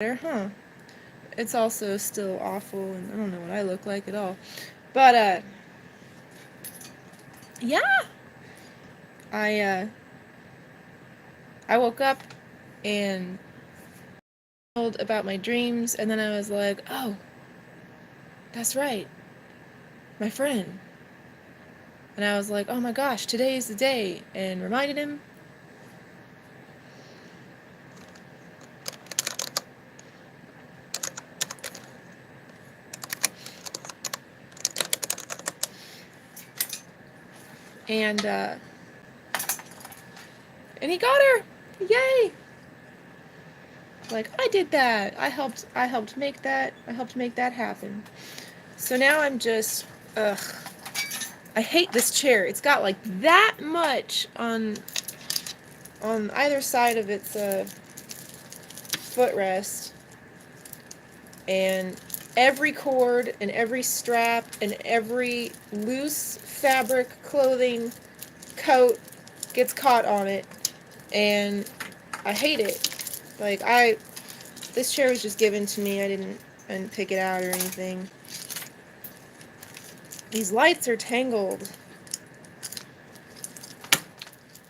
Huh. It's also still awful, and I don't know what I look like at all. But, yeah. I, uh, I woke up and told about my dreams, and then I was like, oh, that's right. My friend. And I was like, oh my gosh, today is the day. And reminded him. And he got her. Yay! Like, I did that. I helped make that. I helped make that happen. So now I'm just, ugh. I hate this chair. It's got like that much on either side of its footrest, and every cord and every strap and every loose fabric clothing coat gets caught on it, and I hate it. Like, this chair was just given to me. I didn't pick it out or anything. These lights are tangled.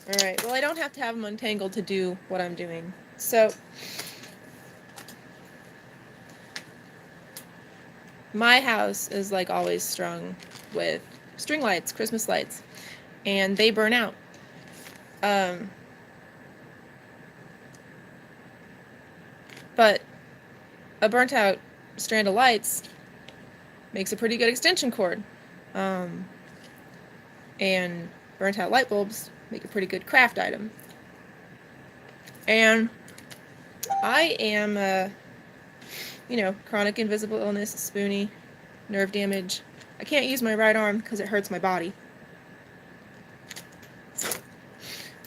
Alright, well, I don't have to have them untangled to do what I'm doing. So, my house is like always strung with string lights, Christmas lights, and they burn out. But a burnt out strand of lights makes a pretty good extension cord. And burnt out light bulbs make a pretty good craft item. And I am, chronic invisible illness, spoonie, nerve damage. I can't use my right arm because it hurts my body.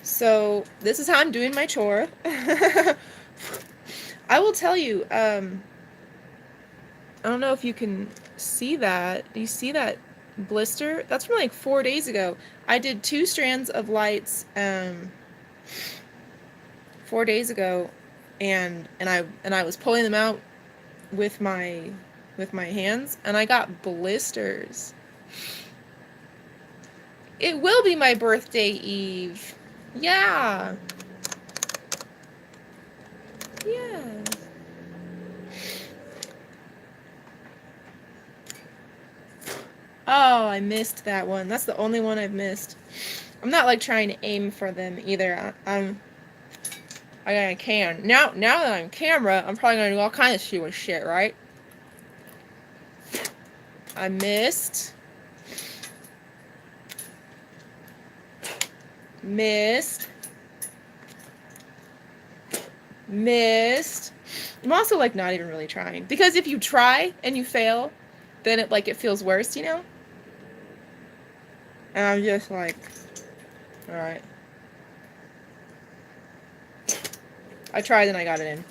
So this is how I'm doing my chore. I will tell you, I don't know if you can see that. Do you see that blister? That's from like 4 days ago. I did 2 strands of lights 4 days ago, and I was pulling them out with my hands, and I got blisters. It will be my birthday eve. Yeah. Yeah. Oh, I missed that one. That's the only one I've missed. I'm not like trying to aim for them either. I can. Now that I'm camera, I'm probably gonna do all kinds of stupid shit, right? I missed. Missed. Missed. I'm also like not even really trying, because if you try and you fail, then it feels worse, you know? And I'm just like, all right. I tried and I got it in.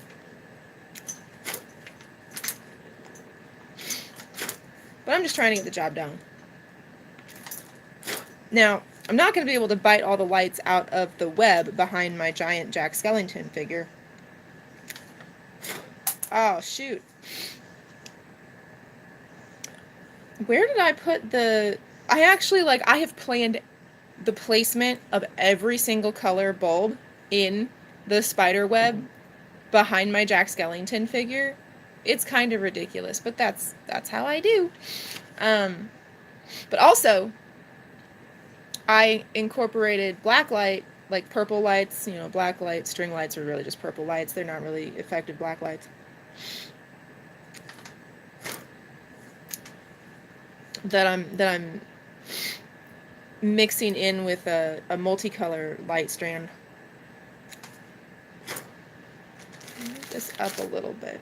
But I'm just trying to get the job done. Now, I'm not going to be able to bite all the lights out of the web behind my giant Jack Skellington figure. Oh, shoot. Where did I put the... I actually, I have planned the placement of every single color bulb in the spider web behind my Jack Skellington figure. It's kind of ridiculous, but that's how I do. But also, I incorporated black light, like purple lights. Black light, string lights are really just purple lights. They're not really effective black lights. That I'm mixing in with a multicolor light strand. Move this up a little bit.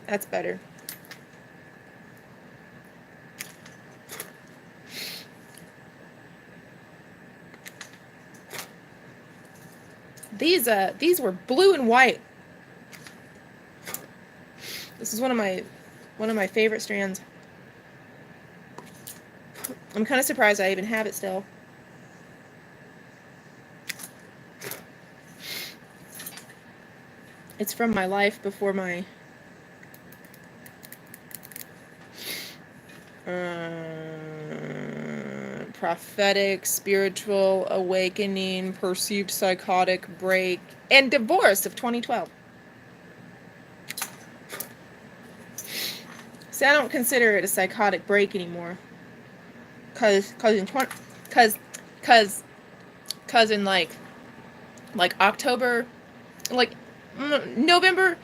That's better. These were blue and white. This is one of my favorite strands. I'm kind of surprised I even have it still. It's from my life before my prophetic, spiritual awakening, perceived psychotic break, and divorce of 2012. See, I don't consider it a psychotic break anymore. Cause in like October, like November,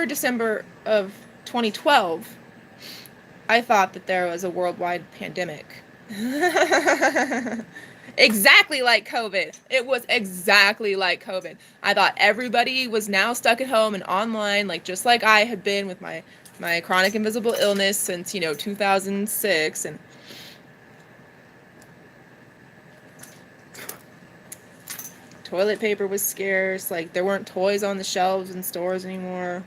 December of 2012, I thought that there was a worldwide pandemic. Exactly like COVID. It was exactly like COVID. I thought everybody was now stuck at home and online, like just like I had been with my chronic invisible illness since, 2006. And toilet paper was scarce. Like, there weren't toys on the shelves in stores anymore.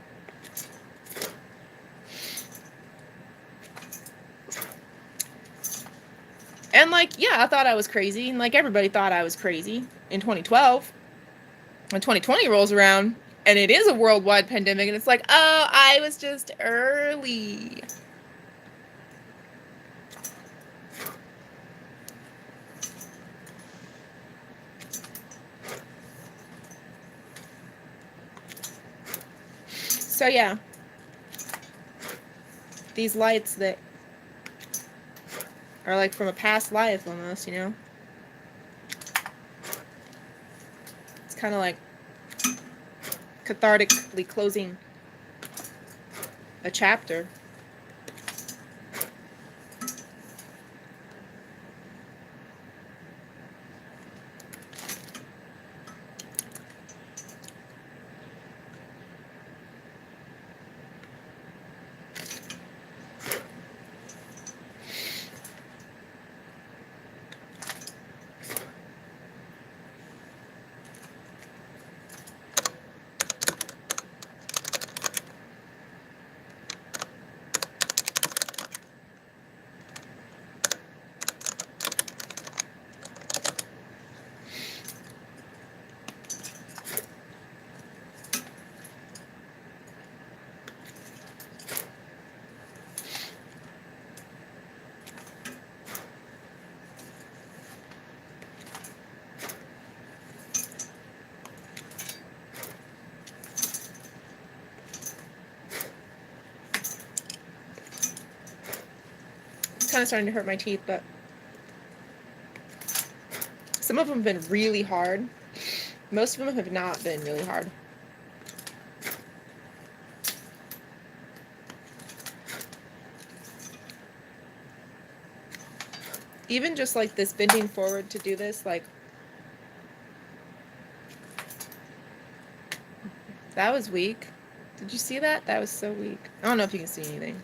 And, like, yeah, I thought I was crazy. And, like, everybody thought I was crazy in 2012. When 2020 rolls around, and it is a worldwide pandemic, and it's like, oh, I was just early. So, yeah. These lights that are like from a past life almost, It's kind of like cathartically closing a chapter. It's kind of starting to hurt my teeth, but some of them have been really hard. Most of them have not been really hard. Even just like this bending forward to do this, like, that was weak. Did you see that? That was so weak. I don't know if you can see anything.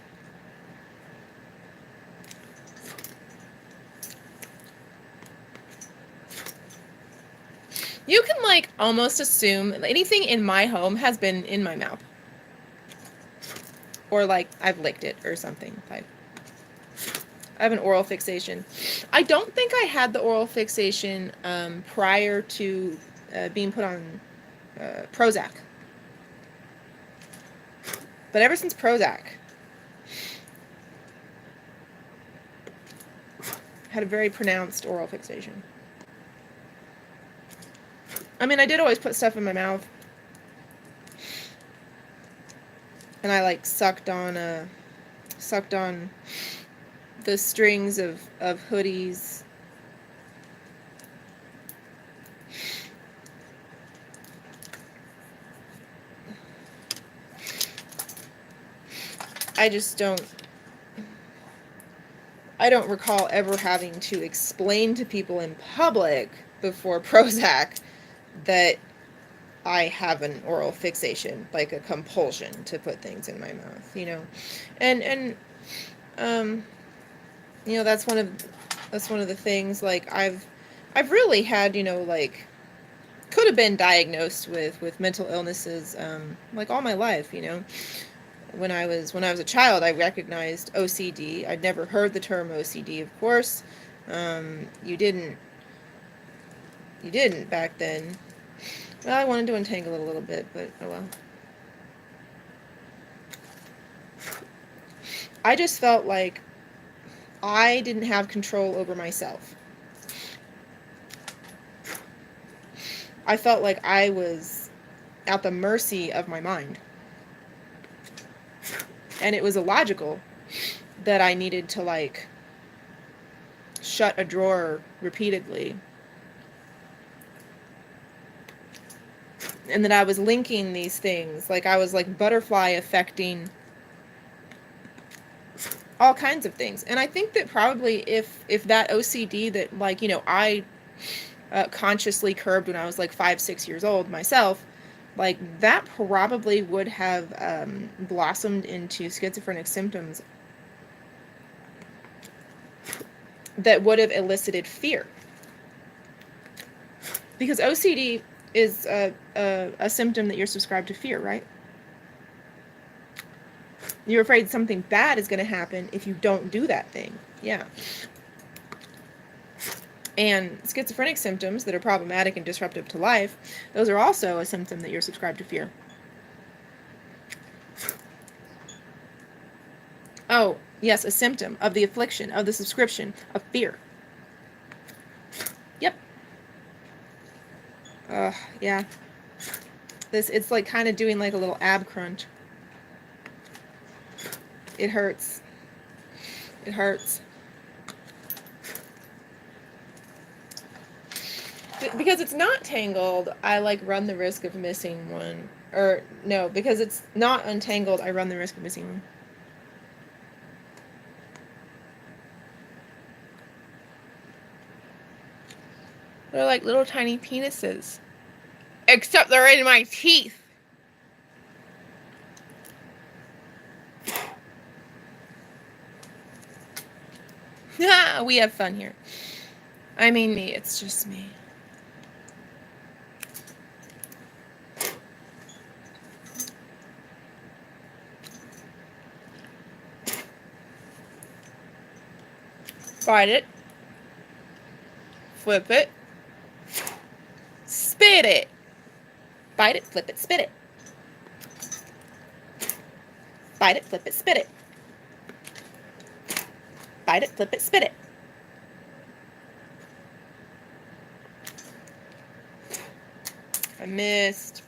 You can like almost assume anything in my home has been in my mouth. Or like I've licked it or something. I have an oral fixation. I don't think I had the oral fixation prior to being put on Prozac. But ever since Prozac, I had a very pronounced oral fixation. I mean, I did always put stuff in my mouth. And I like sucked on the strings of hoodies. I don't recall ever having to explain to people in public before Prozac that I have an oral fixation, like a compulsion to put things in my mouth, and that's one of the things, like, I've really had, like, could have been diagnosed with mental illnesses, like, all my life. When I was a child, I recognized OCD. I'd never heard the term OCD, of course. You didn't back then. Well, I wanted to untangle it a little bit, but oh well. I just felt like I didn't have control over myself. I felt like I was at the mercy of my mind. And it was illogical that I needed to, like, shut a drawer repeatedly. And that I was linking these things. Like, I was, like, butterfly affecting all kinds of things. And I think that probably if that OCD that, like, you know, I consciously curbed when I was, like, 5-6 years old myself, like, that probably would have blossomed into schizophrenic symptoms that would have elicited fear. Because OCD is a symptom that you're subscribed to fear, right? You're afraid something bad is going to happen if you don't do that thing. Yeah. And schizophrenic symptoms that are problematic and disruptive to life, those are also a symptom that you're subscribed to fear. Oh, yes, a symptom of the affliction, of the subscription, of fear. Yep. Yeah. It's like kind of doing like a little ab crunch. It hurts. It hurts. Because it's not tangled, I, like, run the risk of missing one. Or, no, because it's not untangled, I run the risk of missing one. They're like little tiny penises. Except they're in my teeth. We have fun here. I mean, me, it's just me. Bite it. Flip it. Spit it. Bite it, flip it, spit it. Bite it, flip it, spit it. Bite it, flip it, spit it. I missed.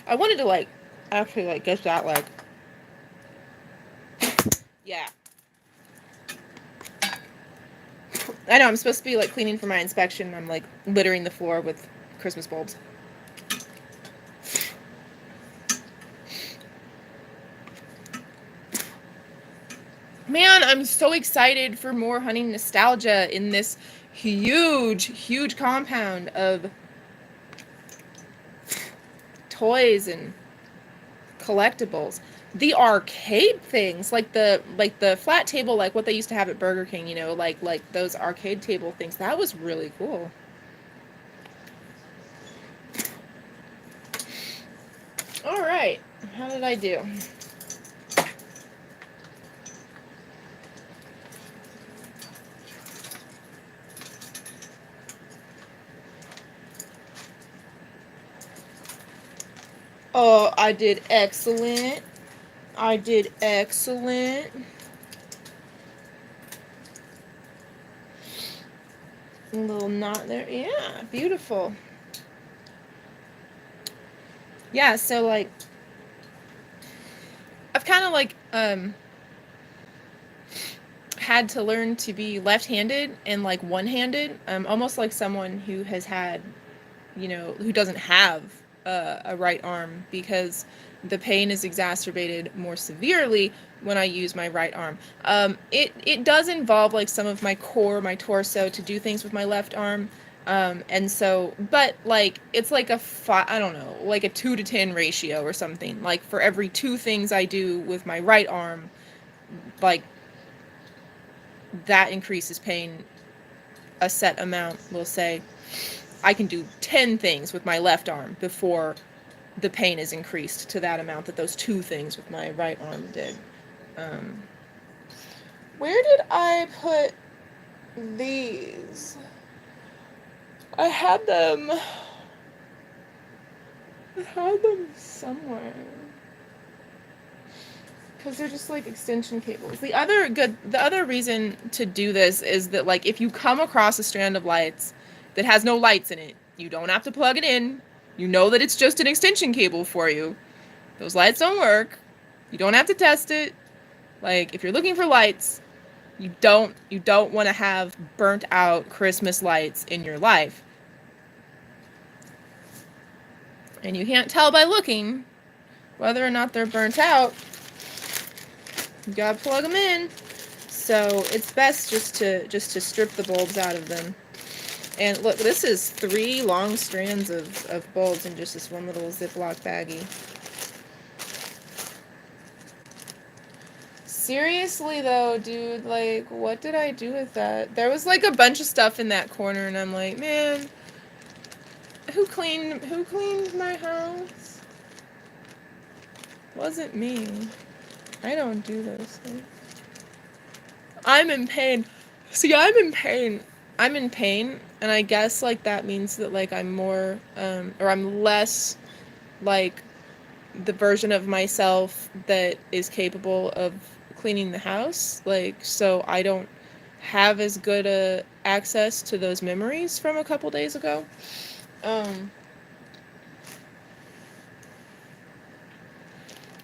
I wanted to, like, actually, like, get that, like, yeah. I know, I'm supposed to be, like, cleaning for my inspection. I'm, like, littering the floor with Christmas bulbs. Man, I'm so excited for more hunting nostalgia in this huge, huge compound of toys and collectibles. The arcade things, like the flat table, like what they used to have at Burger King, you know, like those arcade table things. That was really cool. All right, how did I do? Oh, I did excellent. I did excellent. A little knot there. Yeah, beautiful. Yeah, so, like, I've kind of, like, had to learn to be left-handed and, like, one-handed. Almost like someone who has had, you know, who doesn't have a right arm, because the pain is exacerbated more severely when I use my right arm. It does involve, like, some of my core, my torso, to do things with my left arm. And so, but, like, it's like I don't know, like a 2-to-10 ratio or something. Like, for every 2 things I do with my right arm, like, that increases pain a set amount. We'll say I can do 10 things with my left arm before the pain is increased to that amount that those two things with my right arm did. Where did I put these? I had them somewhere. Because they're just like extension cables. The other reason to do this is that, like, if you come across a strand of lights that has no lights in it, you don't have to plug it in. You know that it's just an extension cable for you. Those lights don't work. You don't have to test it. Like, if you're looking for lights, you don't want to have burnt out Christmas lights in your life. And you can't tell by looking whether or not they're burnt out. You gotta plug them in. So it's best just to strip the bulbs out of them. And look, this is 3 long strands of bulbs in just this one little Ziploc baggie. Seriously though, dude, like, what did I do with that? There was like a bunch of stuff in that corner, and I'm like, man, who cleaned my house? Wasn't me. I don't do those things. I'm in pain. See, I'm in pain. And I guess, like, that means that, like, I'm more, or I'm less, like, the version of myself that is capable of cleaning the house. Like, so I don't have as good a access to those memories from a couple days ago. I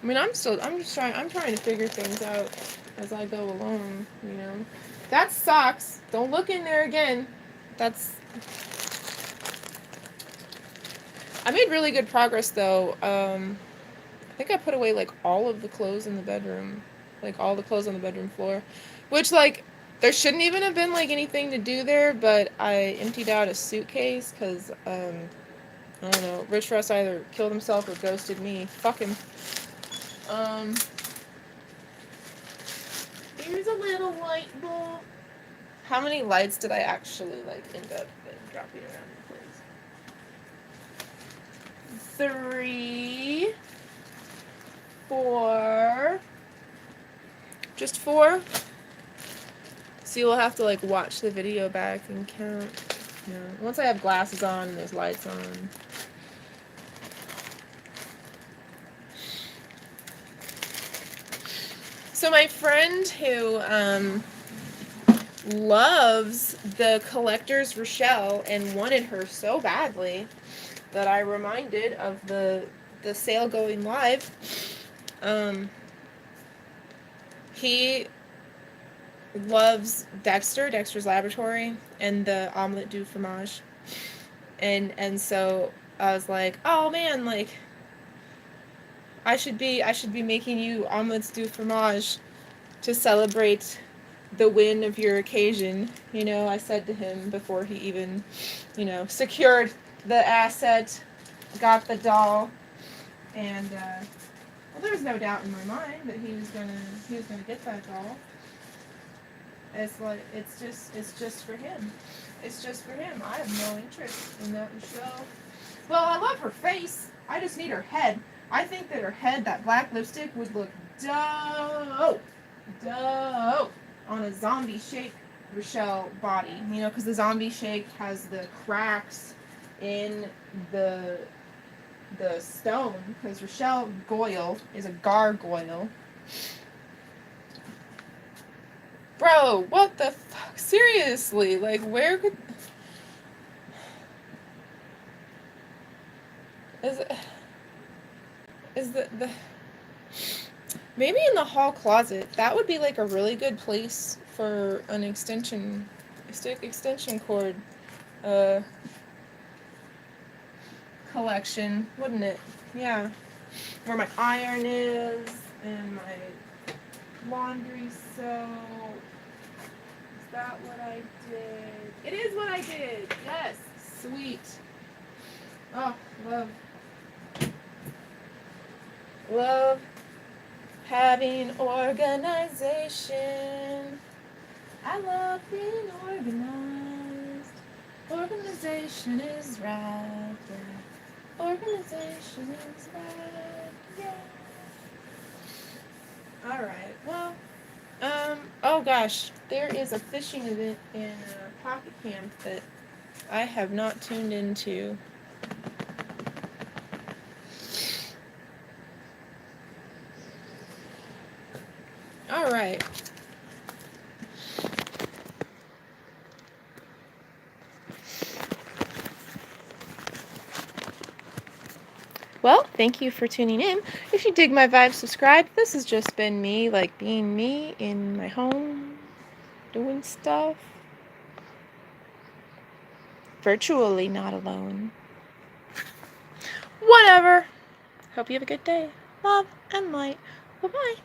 mean, I'm trying to figure things out as I go along, you know. That sucks. Don't look in there again. I made really good progress, though. I think I put away, like, all of the clothes in the bedroom. Like, all the clothes on the bedroom floor. Which, like, there shouldn't even have been, like, anything to do there, but I emptied out a suitcase, because, I don't know, Rich Russ either killed himself or ghosted me. Fuck him. Here's a little light bulb. How many lights did I actually, like, end up dropping around the place? 3, 4. Just 4? So you'll have to, like, watch the video back and count. Yeah. Once I have glasses on and there's lights on. So my friend who loves the collector's Rochelle and wanted her so badly that I reminded of the sale going live. He loves Dexter's Laboratory, and the omelette du fromage. And so I was like, oh man, like, I should be making you omelettes du fromage to celebrate the win of your occasion. You know, I said to him before he even, you know, secured the asset, got the doll, and well, there was no doubt in my mind that he was gonna get that doll. It's like, it's just for him. It's just for him. I have no interest in that Rochelle. Well, I love her face. I just need her head. I think that her head, that black lipstick, would look dope on a zombie shake Rochelle body. You know, because the zombie shake has the cracks in the stone. Because Rochelle Goyle is a gargoyle. Bro, what the fuck? Seriously, like, where could... Is the... Maybe in the hall closet. That would be, like, a really good place for an extension cord collection, wouldn't it? Yeah. Where my iron is, and my laundry soap. Is that what I did? It is what I did. Yes. Sweet. Oh, love having organization. I love being organized. Organization is right. Organization fishing is bad. Yeah. Alright, well, oh gosh, there is a fishing event in Pocket Camp that I have not tuned into. Alright. Well, thank you for tuning in. If you dig my vibe, subscribe. This has just been me, like being me in my home, doing stuff. Virtually not alone. Whatever. Hope you have a good day. Love and light. Bye-bye.